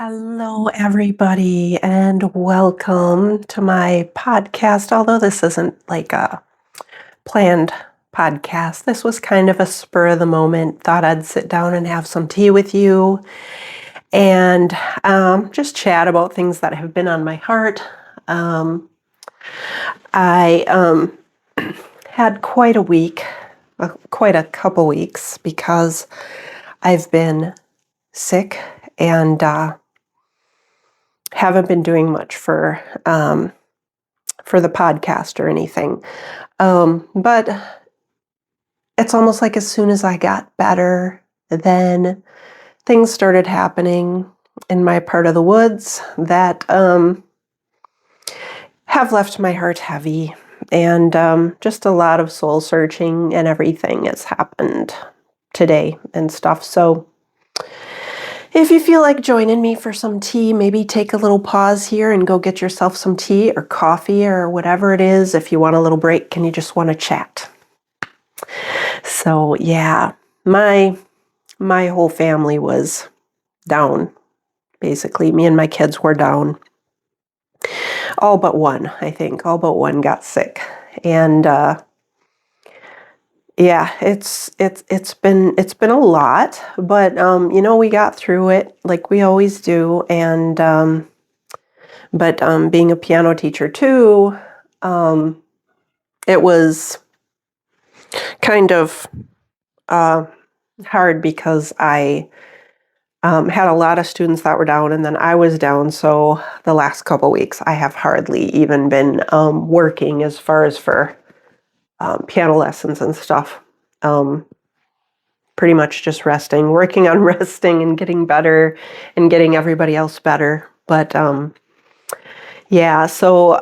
Hello, everybody, and welcome to my podcast. Although this isn't like a planned podcast, this was kind of a spur of the moment. Thought I'd sit down and have some tea with you and just chat about things that have been on my heart. I had quite a week, quite a couple weeks, because I've been sick and haven't been doing much for the podcast or anything. But it's almost like as soon as I got better, then things started happening in my part of the woods that have left my heart heavy, and just a lot of soul searching and everything has happened today and stuff. So if you feel like joining me for some tea, maybe take a little pause here and go get yourself some tea or coffee or whatever it is. If you want a little break and you just want to chat. So yeah, my whole family was down. Basically, me and my kids were down. All but one, I think. All but one got sick. And yeah, it's been a lot, but we got through it like we always do. And but being a piano teacher too, it was kind of hard because I had a lot of students that were down, and then I was down. So the last couple weeks, I have hardly even been working as far as for piano lessons and stuff. Pretty much just resting, working on resting and getting better and getting everybody else better. But yeah, so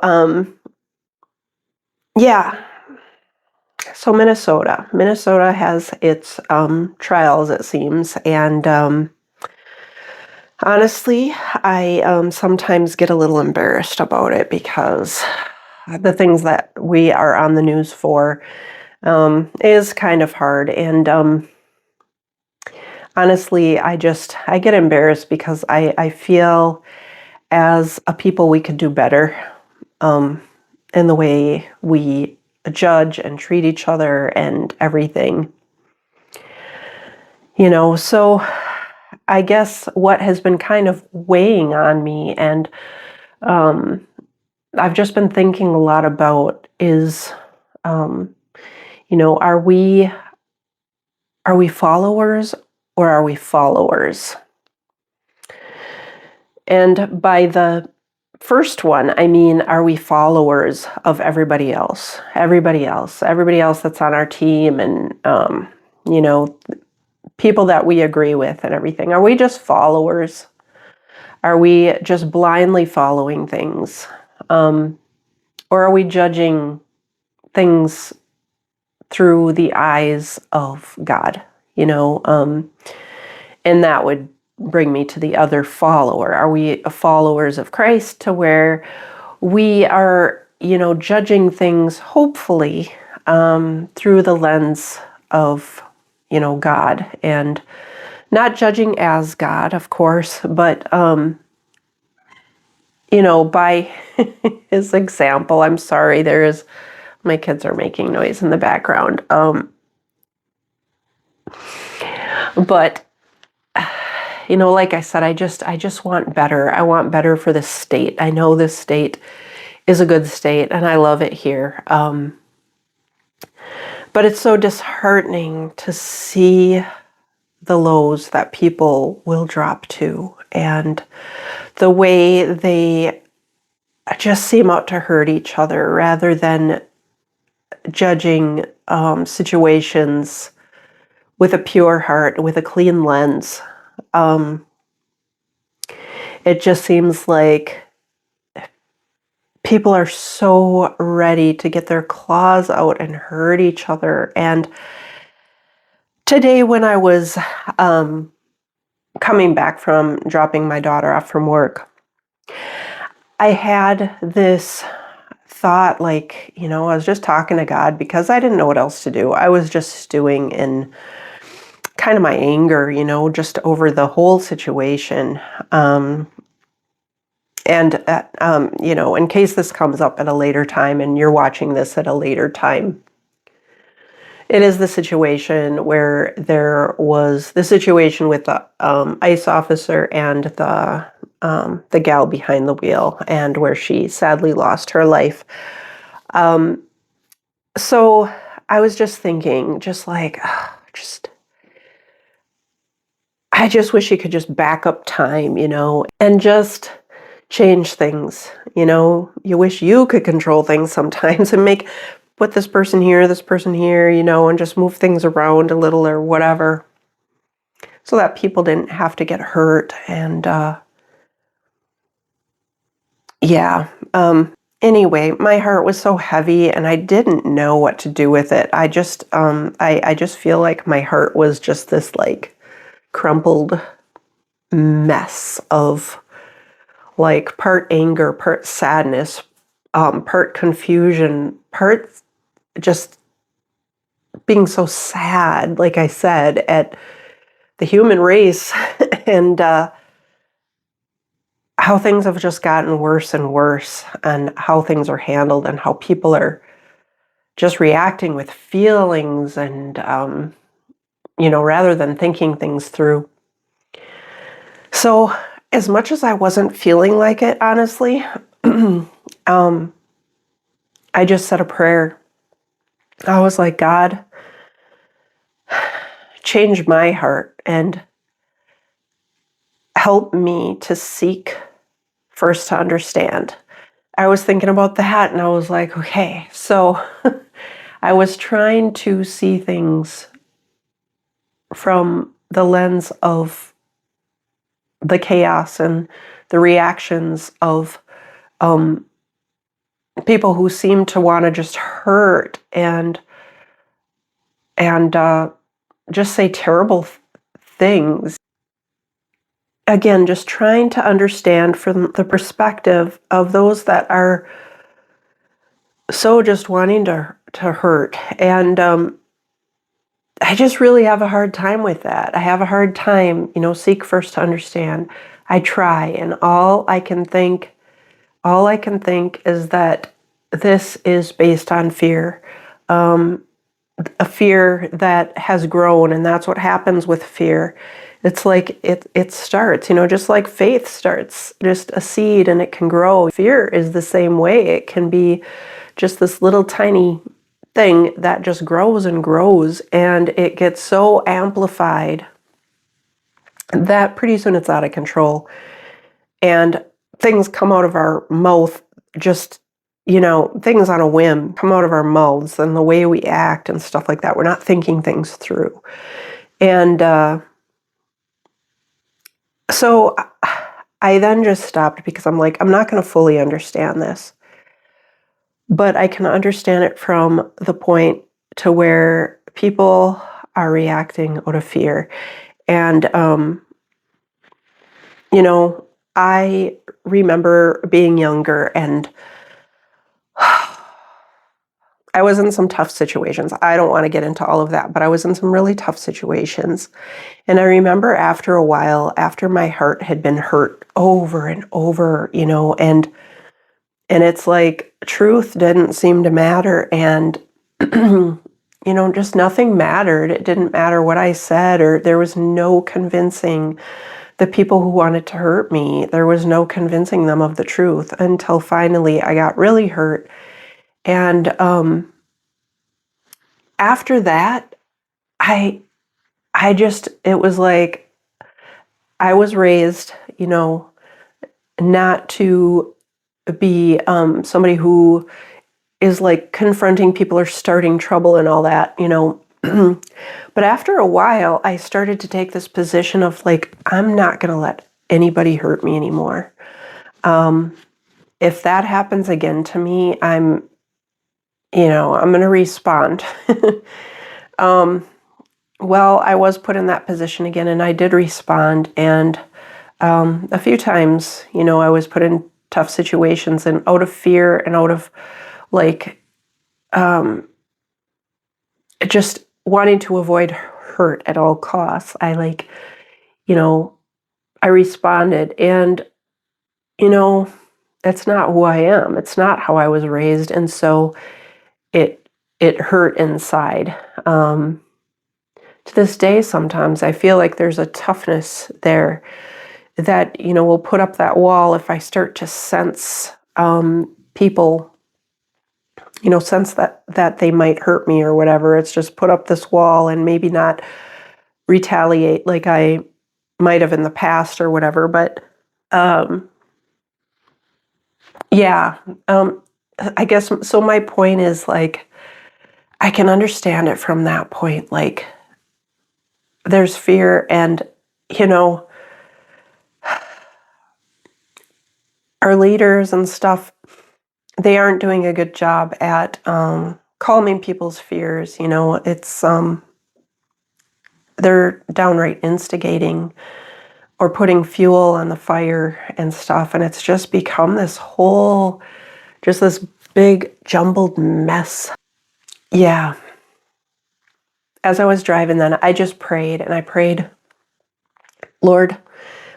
yeah. So Minnesota has its trials, it seems, and honestly, I sometimes get a little embarrassed about it because the things that we are on the news for is kind of hard. And honestly, I get embarrassed because I feel as a people we could do better in the way we judge and treat each other and everything. So I guess what has been kind of weighing on me, and I've just been thinking a lot about is, are we followers or are we followers? And by the first one, I mean, are we followers of everybody else? Everybody else that's on our team, and people that we agree with and everything. Are we just followers? Are we just blindly following things? Or are we judging things through the eyes of God? And that would bring me to the other follower. Are we followers of Christ to where we are, judging things hopefully through the lens of, God, and not judging as God, of course, but, by his example. I'm sorry, my kids are making noise in the background. But like I said, I just want better. I want better for this state. I know this state is a good state and I love it here. But it's so disheartening to see the lows that people will drop to, and the way they just seem out to hurt each other rather than judging situations with a pure heart, with a clean lens. It just seems like people are so ready to get their claws out and hurt each other. And today, when I was coming back from dropping my daughter off from work, I had this thought, like, I was just talking to God because I didn't know what else to do. I was just stewing in kind of my anger, just over the whole situation. In case this comes up at a later time and you're watching this at a later time, it is the situation where there was the situation with the ICE officer and the gal behind the wheel, and where she sadly lost her life. So I was just thinking, I just wish you could just back up time, and just change things. You wish you could control things sometimes and put this person here, and just move things around a little or whatever, so that people didn't have to get hurt. And anyway, my heart was so heavy and I didn't know what to do with it. I just feel like my heart was just this like crumpled mess of like part anger, part sadness, part confusion, part just being so sad, like I said, at the human race and how things have just gotten worse and worse, and how things are handled, and how people are just reacting with feelings and, rather than thinking things through. So as much as I wasn't feeling like it, honestly, I just said a prayer. I was like, God, change my heart and help me to seek first to understand. I was thinking about that and I was like, okay, so I was trying to see things from the lens of the chaos and the reactions of people who seem to want to just hurt and just say terrible things. Again, just trying to understand from the perspective of those that are so just wanting to hurt. And I just really have a hard time with that. I have a hard time, seek first to understand. I try, and all I can think is that this is based on fear. A fear that has grown, and that's what happens with fear. It's like it starts, just like faith starts, just a seed, and it can grow. Fear is the same way. It can be just this little tiny thing that just grows and grows, and it gets so amplified that pretty soon it's out of control. And things come out of our mouth, just, things on a whim come out of our mouths, and the way we act and stuff like that. We're not thinking things through. And so I then just stopped, because I'm like, I'm not going to fully understand this, but I can understand it from the point to where people are reacting out of fear. And, I remember being younger, and I was in some tough situations. I don't want to get into all of that, but I was in some really tough situations. And I remember after a while, after my heart had been hurt over and over, and it's like truth didn't seem to matter, and just nothing mattered. It didn't matter what I said, or there was no convincing the people who wanted to hurt me. There was no convincing them of the truth, until finally I got really hurt. And after that, it was like I was raised, not to be somebody who is like confronting people or starting trouble and all that, But after a while, I started to take this position of like, I'm not going to let anybody hurt me anymore. If that happens again to me, I'm going to respond. Well, I was put in that position again, and I did respond. And a few times, I was put in tough situations, and out of fear and out of like just wanting to avoid hurt at all costs. You know, I responded, and, you know, that's not who I am. It's not how I was raised. And so it, it hurt inside. To this day, sometimes I feel like there's a toughness there that, will put up that wall if I start to sense people, sense that they might hurt me or whatever. It's just put up this wall and maybe not retaliate like I might have in the past or whatever. But yeah, I guess so. My point is, like, I can understand it from that point. Like, there's fear, and, our leaders and stuff, they aren't doing a good job at calming people's fears. It's they're downright instigating or putting fuel on the fire and stuff, and it's just become this big jumbled mess. Yeah. As I was driving then, I just prayed, and I prayed, Lord,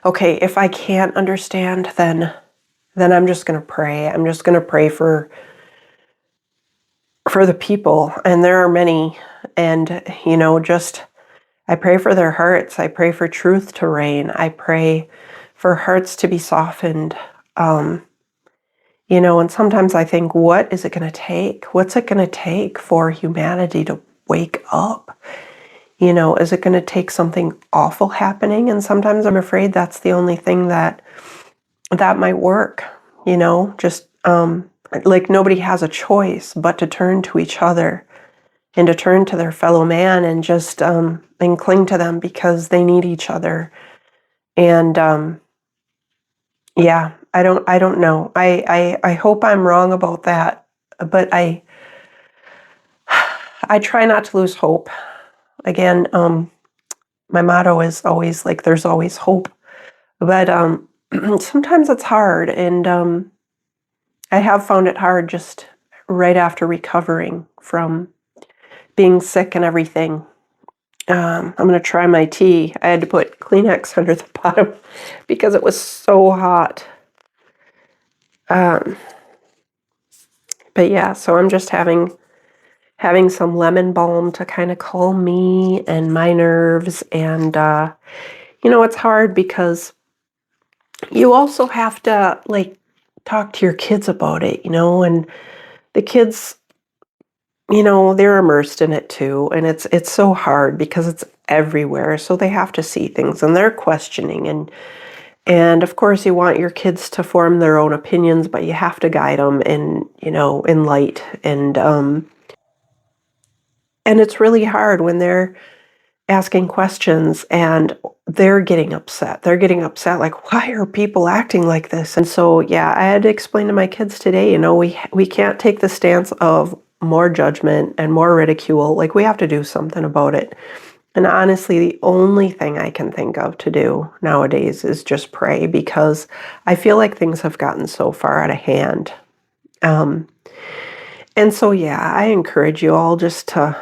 okay, if I can't understand, then I'm just going to pray. I'm just going to pray for the people, and there are many, and just I pray for their hearts. I pray for truth to reign. I pray for hearts to be softened. And sometimes I think, what is it going to take? What's it going to take for humanity to wake up? Is it going to take something awful happening? And sometimes I'm afraid that's the only thing that might work. Just like nobody has a choice but to turn to each other and to turn to their fellow man and just and cling to them because they need each other. And yeah, I don't know. I hope I'm wrong about that, but I try not to lose hope. Again, my motto is always, like, there's always hope, but sometimes it's hard, and I have found it hard just right after recovering from being sick and everything. I'm going to try my tea. I had to put Kleenex under the bottom because it was so hot. But yeah, so I'm just having some lemon balm to kind of calm me and my nerves. And, it's hard because you also have to, like, talk to your kids about it, and the kids, they're immersed in it too. And it's so hard because it's everywhere. So they have to see things, and they're questioning, and of course you want your kids to form their own opinions, but you have to guide them in light. And it's really hard when they're asking questions and they're getting upset. They're getting upset, like, why are people acting like this? And so, yeah, I had to explain to my kids today, we can't take the stance of more judgment and more ridicule. Like, we have to do something about it. And honestly, the only thing I can think of to do nowadays is just pray, because I feel like things have gotten so far out of hand. And so, yeah, I encourage you all just to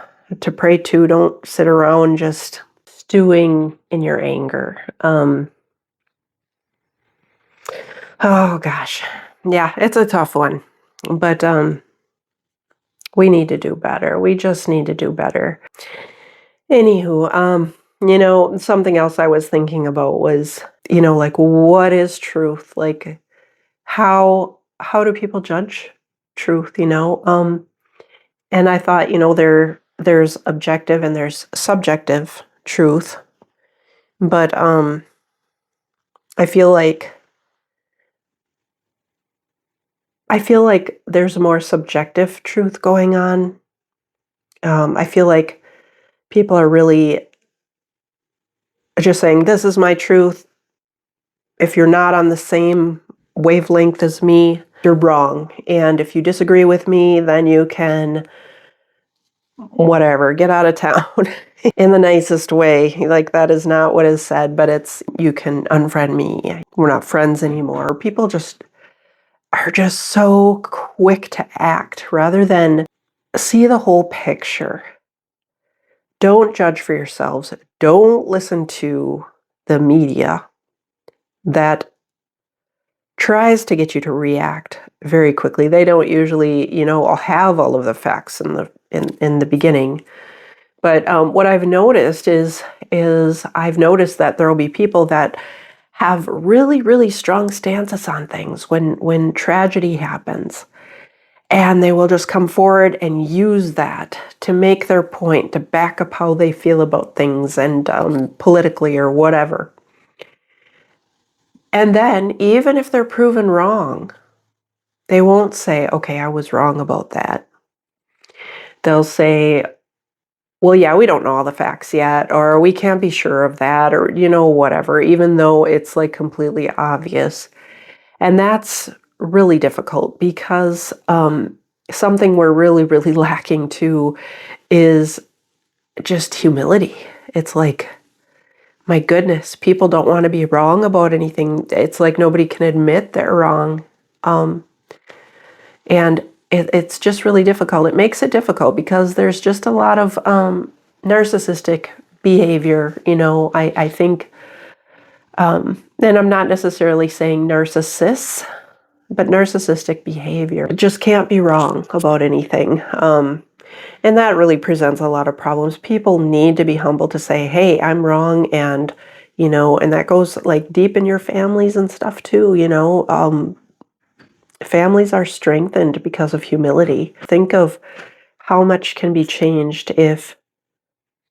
pray too. Don't sit around just stewing in your anger. Oh gosh. Yeah, it's a tough one. But we need to do better. We just need to do better. Anywho, something else I was thinking about was, like, what is truth? Like, how do people judge truth, And I thought, there's objective and there's subjective truth. But I feel like there's more subjective truth going on. I feel like people are really just saying, this is my truth. If you're not on the same wavelength as me, you're wrong. And if you disagree with me, then you can, whatever, get out of town in the nicest way. Like, that is not what is said, but it's, you can unfriend me. We're not friends anymore. People just are just so quick to act rather than see the whole picture. don't judge for yourselves. Don't listen to the media that tries to get you to react very quickly. They don't usually, have all of the facts in the beginning. But what I've noticed is I've noticed that there will be people that have really, really strong stances on things when tragedy happens. And they will just come forward and use that to make their point, to back up how they feel about things and politically or whatever. And then, even if they're proven wrong, they won't say, okay, I was wrong about that. They'll say, well, yeah, we don't know all the facts yet, or we can't be sure of that, or, whatever, even though it's like completely obvious. And that's really difficult because something we're really, really lacking too is just humility. It's like, my goodness, people don't want to be wrong about anything. It's like nobody can admit they're wrong. And it's just really difficult. It makes it difficult because there's just a lot of narcissistic behavior. I think, and I'm not necessarily saying narcissists, but narcissistic behavior. It just can't be wrong about anything. And that really presents a lot of problems. People need to be humble to say, hey, I'm wrong. And, and that goes like deep in your families and stuff too, families are strengthened because of humility. Think of how much can be changed if,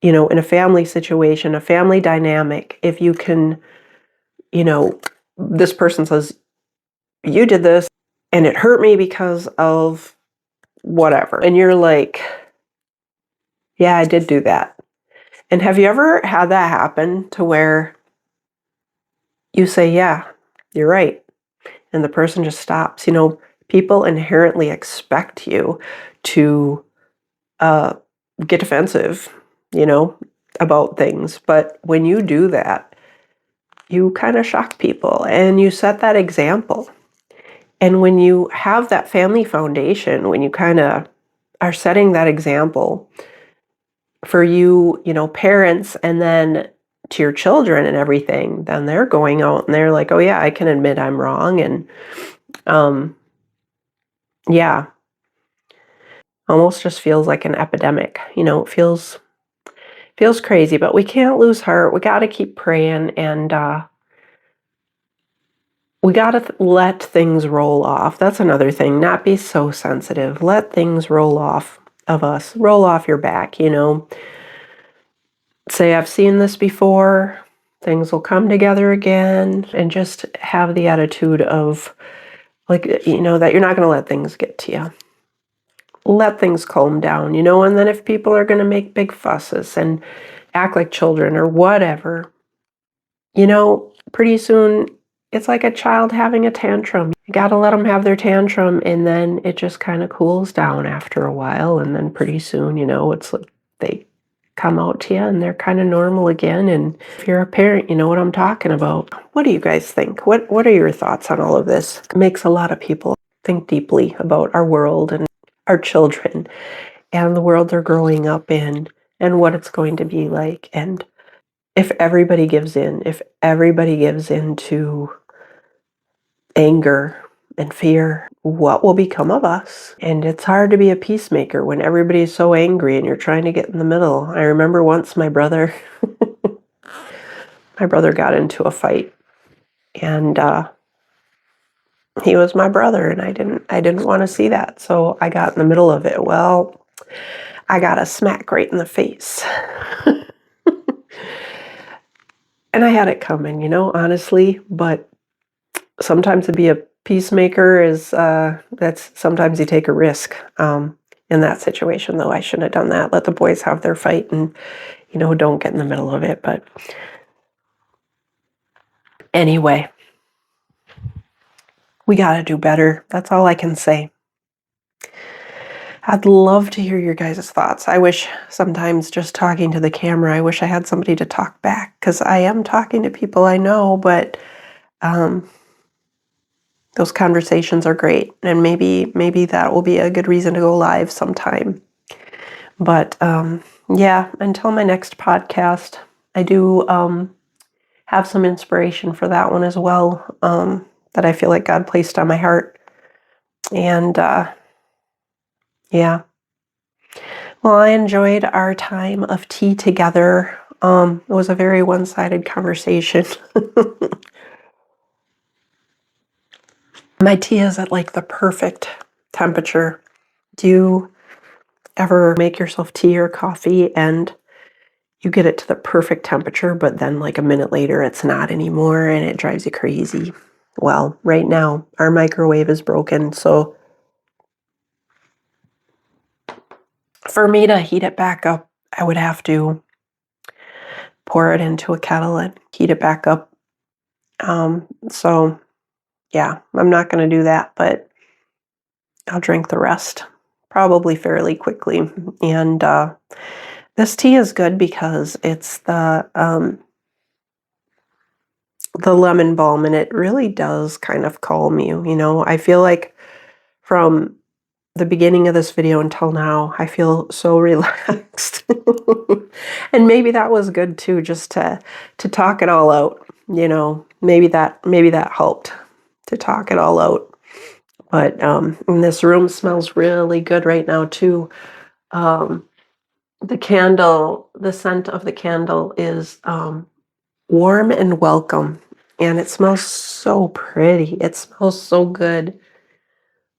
in a family situation, a family dynamic, if you can, this person says, you did this and it hurt me because of whatever. And you're like, yeah, I did do that. And have you ever had that happen to where you say, yeah, you're right, and the person just stops? People inherently expect you to get defensive, about things. But when you do that, you kind of shock people and you set that example. And when you have that family foundation, when you kind of are setting that example for you, parents, and then to your children and everything, then they're going out and they're like, oh yeah, I can admit I'm wrong. And yeah, almost just feels like an epidemic. It feels crazy, but we can't lose heart. We got to keep praying, and we got to let things roll off. That's another thing. Not be so sensitive. Let things roll off of us. Roll off your back, Say, I've seen this before. Things will come together again, and just have the attitude of, like, that you're not going to let things get to you. Let things calm down, and then if people are going to make big fusses and act like children or whatever, pretty soon it's like a child having a tantrum. You got to let them have their tantrum, and then it just kind of cools down after a while, and then pretty soon, it's like they come out to you and they're kind of normal again. And if you're a parent, you know what I'm talking about. What do you guys think? What are your thoughts on all of this? It makes a lot of people think deeply about our world and our children and the world they're growing up in and what it's going to be like. And if everybody gives in to anger and fear, what will become of us? And it's hard to be a peacemaker when everybody's so angry and you're trying to get in the middle. I remember once my brother got into a fight, and he was my brother, and I didn't want to see that. So I got in the middle of it. Well, I got a smack right in the face. And I had it coming, honestly, but sometimes to be a peacemaker is, that's sometimes you take a risk. In that situation, though, I shouldn't have done that. Let the boys have their fight and, don't get in the middle of it. But anyway, we got to do better. That's all I can say. I'd love to hear your guys' thoughts. I wish sometimes just talking to the camera, I wish I had somebody to talk back, because I am talking to people I know, but those conversations are great. And maybe that will be a good reason to go live sometime. But yeah, until my next podcast, I do have some inspiration for that one as well, that I feel like God placed on my heart. And yeah. Well, I enjoyed our time of tea together. It was a very one-sided conversation. My tea is at like the perfect temperature. Do you ever make yourself tea or coffee and you get it to the perfect temperature, but then like a minute later it's not anymore and it drives you crazy? Well, right now our microwave is broken, so for me to heat it back up, I would have to pour it into a kettle and heat it back up. So yeah, I'm not going to do that, but I'll drink the rest probably fairly quickly. And this tea is good because it's the lemon balm, and it really does kind of calm you. You know, I feel like from the beginning of this video until now, I feel so relaxed. And maybe that was good too, just to talk it all out. You know, maybe that helped to talk it all out. But and this room smells really good right now too. Um, the scent of the candle is warm and welcome, and it smells so pretty. It smells so good.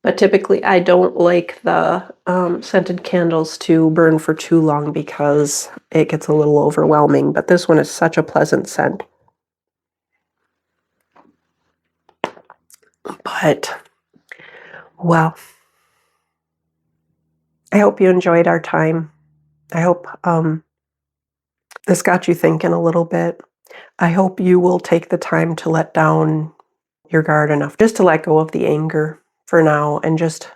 But typically, I don't like the scented candles to burn for too long because it gets a little overwhelming. But this one is such a pleasant scent. But, well, I hope you enjoyed our time. I hope this got you thinking a little bit. I hope you will take the time to let down your guard enough just to let go of the anger for now and just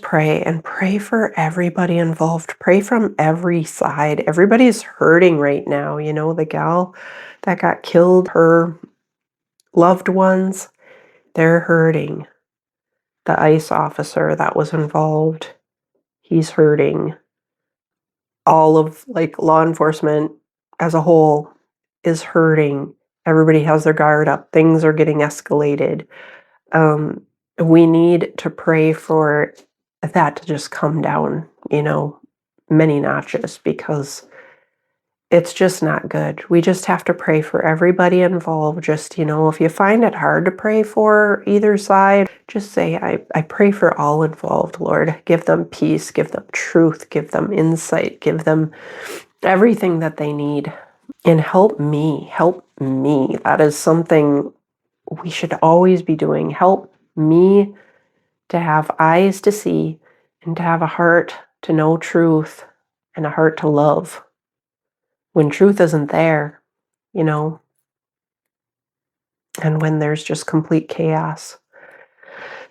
pray and pray for everybody involved. Pray from every side. Everybody's hurting right now. You know, the gal that got killed, her loved ones, they're hurting. The ICE officer that was involved, he's hurting. All of like law enforcement as a whole is hurting. Everybody has their guard up. Things are getting escalated. We need to pray for that to just come down, you know, many notches, because it's just not good. We just have to pray for everybody involved. Just, you know, if you find it hard to pray for either side, just say, I pray for all involved, Lord. Give them peace, give them truth, give them insight, give them everything that they need. And help me, help me. That is something we should always be doing. Help me to have eyes to see and to have a heart to know truth and a heart to love when truth isn't there, you know, and when there's just complete chaos.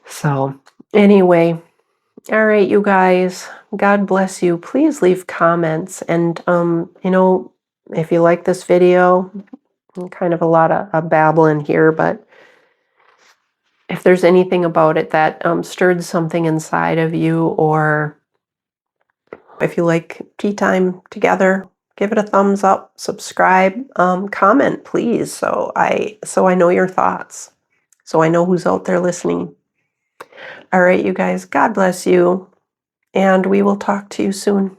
So anyway, all right, you guys, God bless you. Please leave comments. And, you know, if you like this video, kind of a lot of babbling here, but if there's anything about it that stirred something inside of you, or if you like tea time together, give it a thumbs up, subscribe, comment, please, so I know your thoughts, so I know who's out there listening. All right, you guys, God bless you, and we will talk to you soon.